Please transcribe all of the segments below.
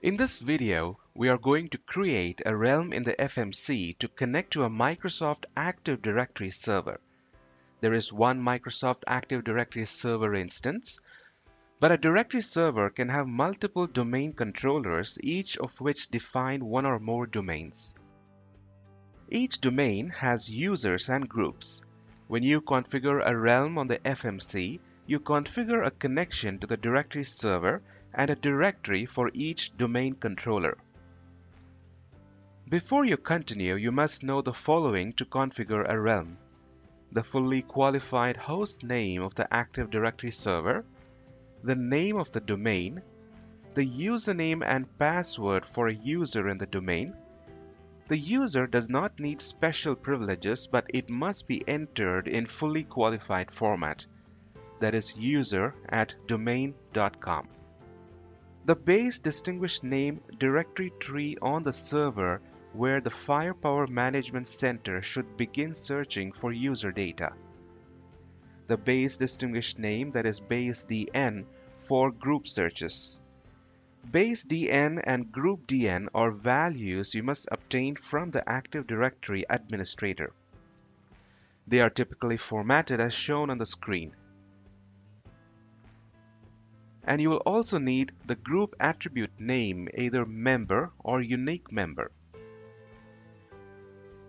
In this video, we are going to create a realm in the FMC to connect to a Microsoft Active Directory server. There is one Microsoft Active Directory server instance, but a directory server can have multiple domain controllers, each of which define one or more domains. Each domain has users and groups. When you configure a realm on the FMC, you configure a connection to the directory server and a directory for each domain controller. Before you continue, you must know the following to configure a realm: the fully qualified host name of the Active Directory server, the name of the domain, the username and password for a user in the domain. The user does not need special privileges, but it must be entered in fully qualified format, that is user@domain.com. The base distinguished name directory tree on the server where the Firepower Management Center should begin searching for user data. The base distinguished name, that is base DN, for group searches. Base DN and group DN are values you must obtain from the Active Directory administrator. They are typically formatted as shown on the screen. And you will also need the group attribute name, either member or unique member.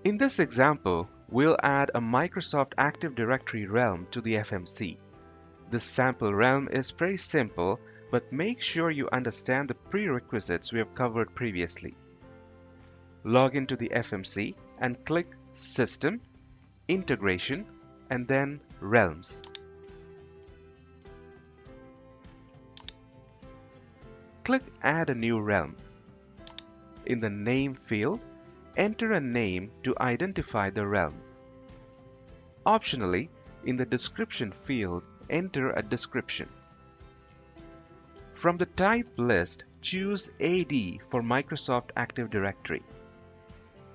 In this example, we'll add a Microsoft Active Directory realm to the FMC. This sample realm is very simple, but make sure you understand the prerequisites we have covered previously. Log into the FMC and click System, Integration, and then Realms. Click Add a new realm. In the Name field, enter a name to identify the realm. Optionally, in the Description field, enter a description. From the type list, choose AD for Microsoft Active Directory.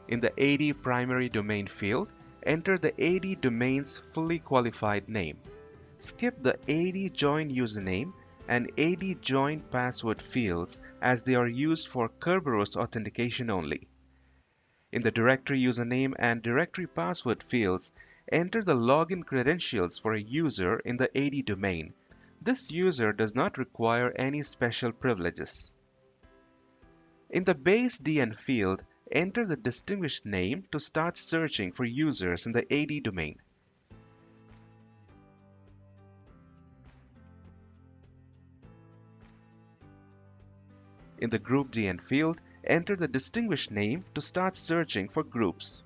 In the AD primary domain field, enter the AD domain's fully qualified name. Skip the AD join username and AD join password fields as they are used for Kerberos authentication only. In the directory username and directory password fields, enter the login credentials for a user in the AD domain. This user does not require any special privileges. In the base DN field, enter the distinguished name to start searching for users in the AD domain. In the group DN field, enter the distinguished name to start searching for groups.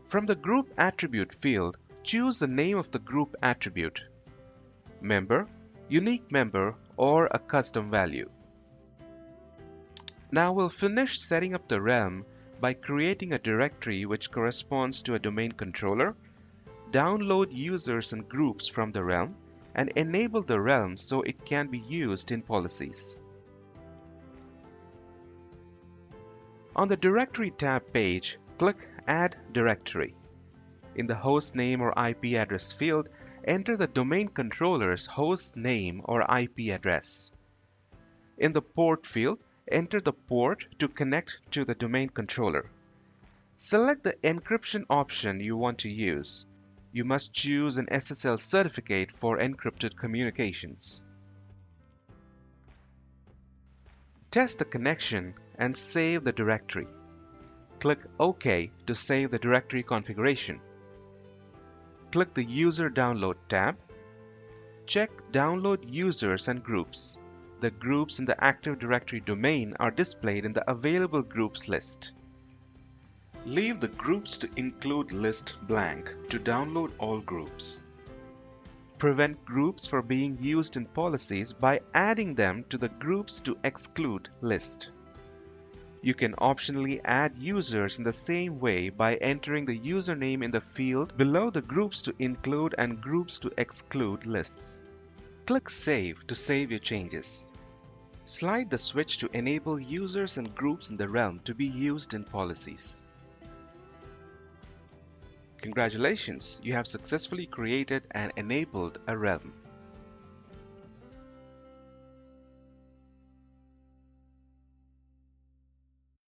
From the group attribute field, choose the name of the group attribute: member, unique member, or a custom value. Now we'll finish setting up the realm by creating a directory which corresponds to a domain controller, download users and groups from the realm, and enable the realm so it can be used in policies. On the Directory tab page, click Add Directory. In the host name or IP address field, enter the domain controller's host name or IP address. In the port field, enter the port to connect to the domain controller. Select the encryption option you want to use. You must choose an SSL certificate for encrypted communications. Test the connection and save the directory. Click OK to save the directory configuration. Click the User Download tab. Check Download Users and Groups. The groups in the Active Directory domain are displayed in the Available Groups list. Leave the Groups to Include list blank to download all groups. Prevent groups from being used in policies by adding them to the Groups to Exclude list. You can optionally add users in the same way by entering the username in the field below the Groups to Include and Groups to Exclude lists. Click Save to save your changes. Slide the switch to enable users and groups in the realm to be used in policies. Congratulations, you have successfully created and enabled a realm.